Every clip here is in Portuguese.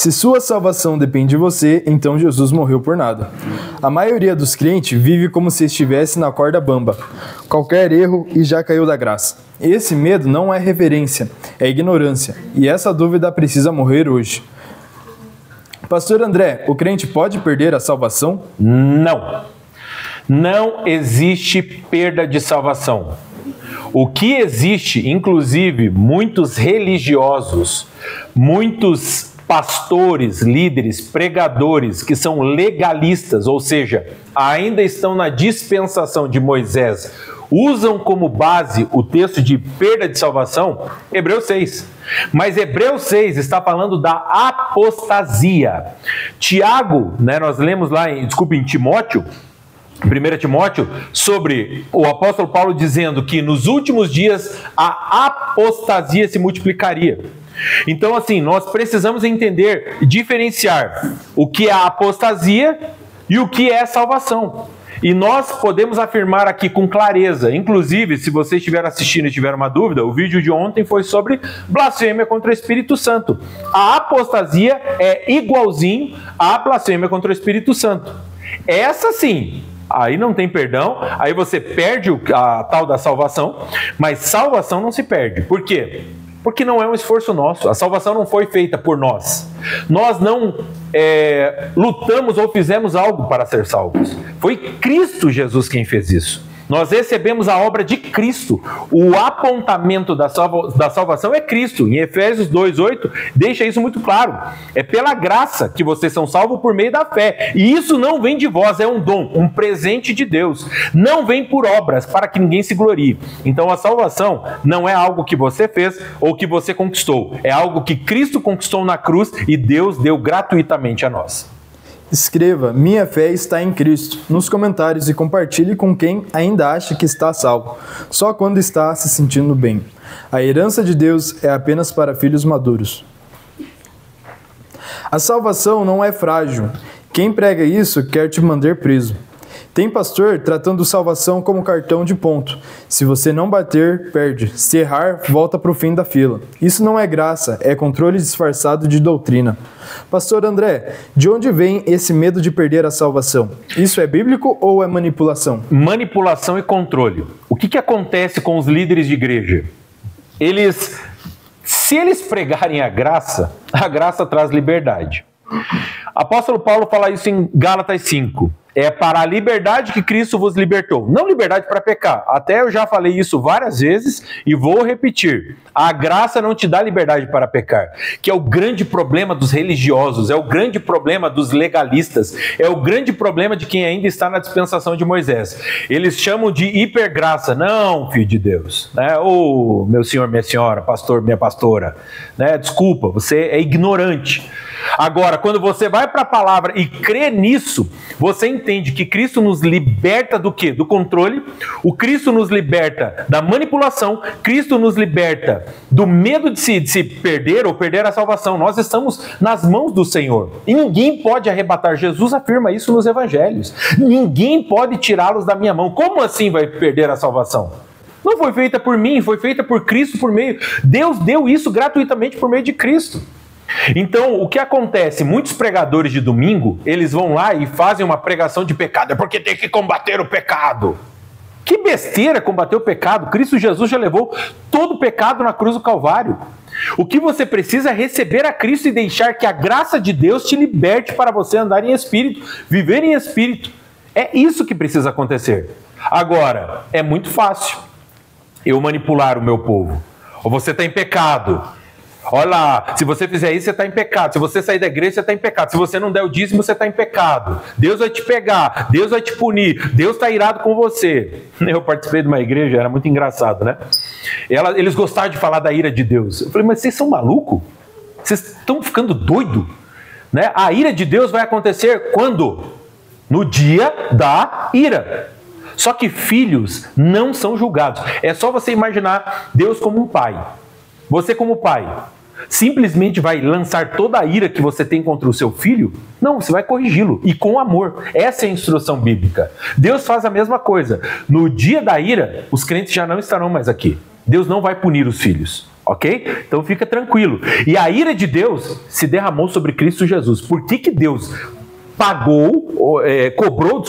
Se sua salvação depende de você, então Jesus morreu por nada. A maioria dos crentes vive como se estivesse na corda bamba. Qualquer erro e já caiu da graça. Esse medo não é reverência, é ignorância. E essa dúvida precisa morrer hoje. Pastor André, o crente pode perder a salvação? Não. Não existe perda de salvação. O que existe, inclusive, muitos religiosos, muitos pastores, líderes, pregadores que são legalistas, ou seja, ainda estão na dispensação de Moisés, usam como base o texto de perda de salvação, Hebreus 6. Mas Hebreus 6 está falando da apostasia. Tiago, nós lemos lá em Timóteo, 1 Timóteo, sobre o apóstolo Paulo dizendo que nos últimos dias a apostasia se multiplicaria. Então, assim, nós precisamos entender, diferenciar o que é a apostasia e o que é salvação. E nós podemos afirmar aqui com clareza, inclusive, se você estiver assistindo e tiver uma dúvida, o vídeo de ontem foi sobre blasfêmia contra o Espírito Santo. A apostasia é igualzinho à blasfêmia contra o Espírito Santo. Essa sim, aí não tem perdão, aí você perde a tal da salvação, mas salvação não se perde. Por quê? Porque não é um esforço nosso, a salvação não foi feita por nós. Nós não lutamos ou fizemos algo para ser salvos. Foi Cristo Jesus quem fez isso. Nós recebemos a obra de Cristo. O apontamento da salvação é Cristo. Em Efésios 2:8, deixa isso muito claro. É pela graça que vocês são salvos por meio da fé. E isso não vem de vós, é um dom, um presente de Deus. Não vem por obras, para que ninguém se glorie. Então a salvação não é algo que você fez ou que você conquistou. É algo que Cristo conquistou na cruz e Deus deu gratuitamente a nós. Escreva, minha fé está em Cristo, nos comentários e compartilhe com quem ainda acha que está salvo, só quando está se sentindo bem. A herança de Deus é apenas para filhos maduros. A salvação não é frágil. Quem prega isso quer te mandar preso. Tem pastor tratando salvação como cartão de ponto. Se você não bater, perde. Se errar, volta para o fim da fila. Isso não é graça, é controle disfarçado de doutrina. Pastor André, de onde vem esse medo de perder a salvação? Isso é bíblico ou é manipulação? Manipulação e controle. O que acontece com os líderes de igreja? Se eles pregarem a graça traz liberdade. Apóstolo Paulo fala isso em Gálatas 5. É para a liberdade que Cristo vos libertou. Não liberdade para pecar. Até eu já falei isso várias vezes e vou repetir. A graça não te dá liberdade para pecar, que é o grande problema dos religiosos, é o grande problema dos legalistas, é o grande problema de quem ainda está na dispensação de Moisés. Eles chamam de hipergraça. Não, filho de Deus. Ô, meu senhor, minha senhora, pastor, minha pastora. Desculpa, você é ignorante. Agora, quando você vai para a palavra e crê nisso, você entende que Cristo nos liberta do quê? Do controle. O Cristo nos liberta da manipulação. Cristo nos liberta do medo de se perder ou perder a salvação. Nós estamos nas mãos do Senhor. E ninguém pode arrebatar. Jesus afirma isso nos evangelhos. Ninguém pode tirá-los da minha mão. Como assim vai perder a salvação? Não foi feita por mim, foi feita por Cristo por meio... Deus deu isso gratuitamente por meio de Cristo. Então, o que acontece? Muitos pregadores de domingo, eles vão lá e fazem uma pregação de pecado. É porque tem que combater o pecado. Que besteira combater o pecado. Cristo Jesus já levou todo o pecado na cruz do Calvário. O que você precisa é receber a Cristo e deixar que a graça de Deus te liberte para você andar em espírito, viver em espírito. É isso que precisa acontecer. Agora, é muito fácil eu manipular o meu povo. Ou você está em pecado. Olha lá, se você fizer isso, você está em pecado. Se você sair da igreja, você está em pecado. Se você não der o dízimo, você está em pecado. Deus vai te pegar, Deus vai te punir, Deus está irado com você. Eu participei de uma igreja, era muito engraçado, né? Eles gostavam de falar da ira de Deus. Eu falei, mas vocês são malucos? Vocês estão ficando doidos? Né? A ira de Deus vai acontecer quando? No dia da ira. Só que filhos não são julgados. É só você imaginar Deus como um pai. Você como pai, simplesmente vai lançar toda a ira que você tem contra o seu filho? Não, você vai corrigi-lo, e com amor. Essa é a instrução bíblica. Deus faz a mesma coisa. No dia da ira, os crentes já não estarão mais aqui. Deus não vai punir os filhos. Ok? Então fica tranquilo. E a ira de Deus se derramou sobre Cristo Jesus. Por que que Deus cobrou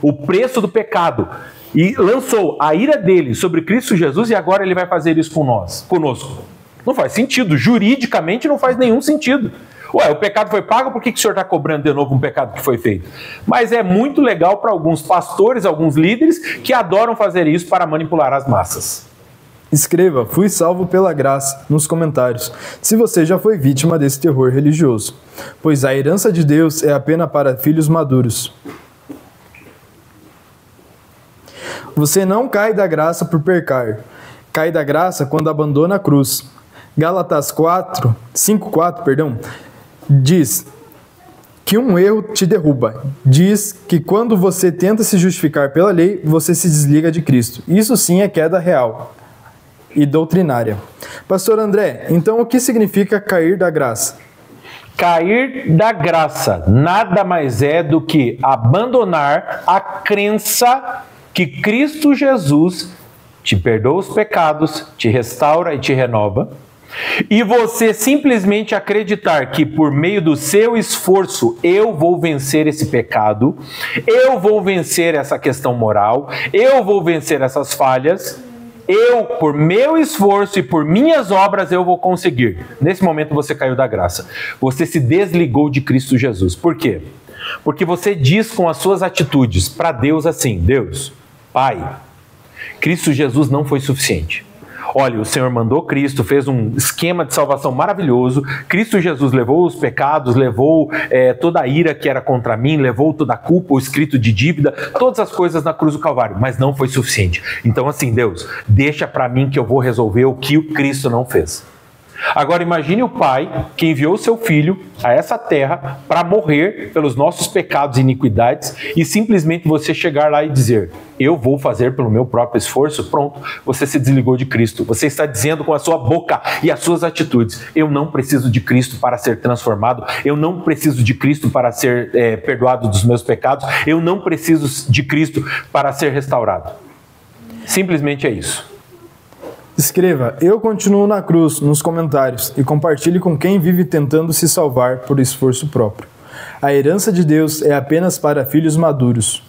o preço do pecado e lançou a ira dele sobre Cristo Jesus e agora ele vai fazer isso conosco? Não faz sentido. Juridicamente não faz nenhum sentido. Ué, o pecado foi pago, por que que o senhor está cobrando de novo um pecado que foi feito? Mas é muito legal para alguns pastores, alguns líderes que adoram fazer isso para manipular as massas. Escreva, fui salvo pela graça, nos comentários, se você já foi vítima desse terror religioso, pois a herança de Deus é apenas para filhos maduros. Você não cai da graça por pecar, cai da graça quando abandona a cruz. Gálatas 5:4, diz que um erro te derruba. Diz que quando você tenta se justificar pela lei, você se desliga de Cristo. Isso sim é queda real e doutrinária. Pastor André, então o que significa cair da graça? Cair da graça nada mais é do que abandonar a crença que Cristo Jesus te perdoa os pecados, te restaura e te renova, e você simplesmente acreditar que por meio do seu esforço eu vou vencer esse pecado, eu vou vencer essa questão moral, eu vou vencer essas falhas, por meu esforço e por minhas obras, eu vou conseguir. Nesse momento você caiu da graça. Você se desligou de Cristo Jesus. Por quê? Porque você diz com as suas atitudes para Deus assim: Deus, Pai, Cristo Jesus não foi suficiente. Olha, o Senhor mandou Cristo, fez um esquema de salvação maravilhoso. Cristo Jesus levou os pecados, levou toda a ira que era contra mim, levou toda a culpa, o escrito de dívida, todas as coisas na cruz do Calvário, mas não foi suficiente. Então assim, Deus, deixa para mim que eu vou resolver o que o Cristo não fez. Agora imagine o Pai que enviou o seu Filho a essa terra para morrer pelos nossos pecados e iniquidades e simplesmente você chegar lá e dizer: eu vou fazer pelo meu próprio esforço. Pronto, você se desligou de Cristo. Você está dizendo com a sua boca e as suas atitudes: eu não preciso de Cristo para ser transformado, eu não preciso de Cristo para ser perdoado dos meus pecados, eu não preciso de Cristo para ser restaurado. Simplesmente é isso. Escreva, eu continuo na cruz, nos comentários, e compartilhe com quem vive tentando se salvar por esforço próprio. A herança de Deus é apenas para filhos maduros.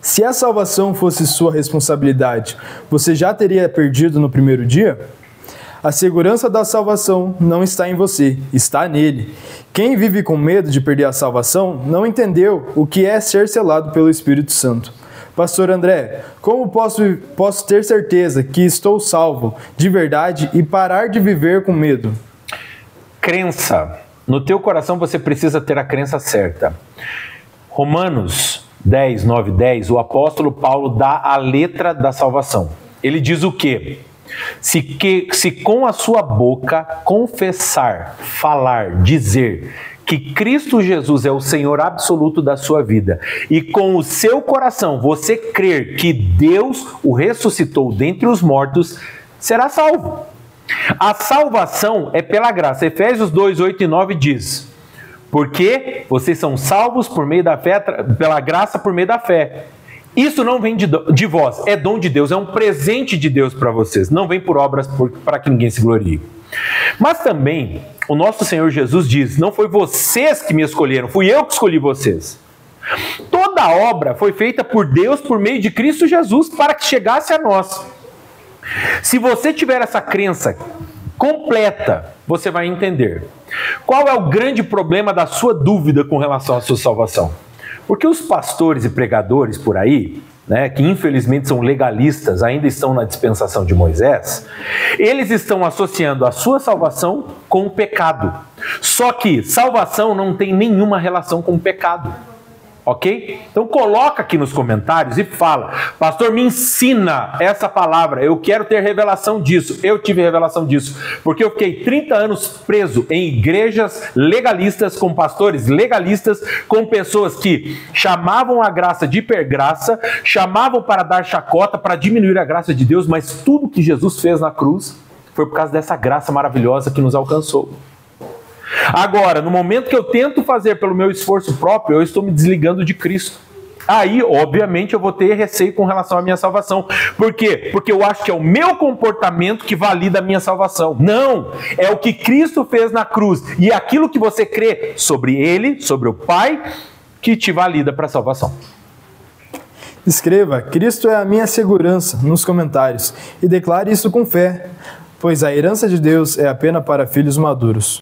Se a salvação fosse sua responsabilidade, você já teria perdido no primeiro dia? A segurança da salvação não está em você, está nele. Quem vive com medo de perder a salvação não entendeu o que é ser selado pelo Espírito Santo. Pastor André, como posso ter certeza que estou salvo de verdade e parar de viver com medo? Crença. No teu coração você precisa ter a crença certa. Romanos 10, 9, 10, o apóstolo Paulo dá a letra da salvação. Ele diz o quê? Se com a sua boca confessar, falar, dizer que Cristo Jesus é o Senhor absoluto da sua vida e com o seu coração você crer que Deus o ressuscitou dentre os mortos, será salvo. A salvação é pela graça. Efésios 2, 8 e 9 diz: porque vocês são salvos por meio da fé, pela graça por meio da fé. Isso não vem de vós, é dom de Deus, é um presente de Deus para vocês, não vem por obras para que ninguém se glorie. Mas também o nosso Senhor Jesus diz: não foi vocês que me escolheram, fui eu que escolhi vocês. Toda a obra foi feita por Deus por meio de Cristo Jesus para que chegasse a nós. Se você tiver essa crença completa, você vai entender. Qual é o grande problema da sua dúvida com relação à sua salvação? Porque os pastores e pregadores por aí, que infelizmente são legalistas, ainda estão na dispensação de Moisés, eles estão associando a sua salvação com o pecado. Só que salvação não tem nenhuma relação com o pecado. Ok? Então coloca aqui nos comentários e fala: pastor, me ensina essa palavra, eu quero ter revelação disso. Eu tive revelação disso, porque eu fiquei 30 anos preso em igrejas legalistas, com pastores legalistas, com pessoas que chamavam a graça de hipergraça, chamavam para dar chacota, para diminuir a graça de Deus, mas tudo que Jesus fez na cruz foi por causa dessa graça maravilhosa que nos alcançou. Agora, no momento que eu tento fazer pelo meu esforço próprio, eu estou me desligando de Cristo. Aí, obviamente, eu vou ter receio com relação à minha salvação. Por quê? Porque eu acho que é o meu comportamento que valida a minha salvação. Não! É o que Cristo fez na cruz. E aquilo que você crê sobre Ele, sobre o Pai, que te valida para a salvação. Escreva, Cristo é a minha segurança, nos comentários. E declare isso com fé, pois a herança de Deus é apenas para filhos maduros.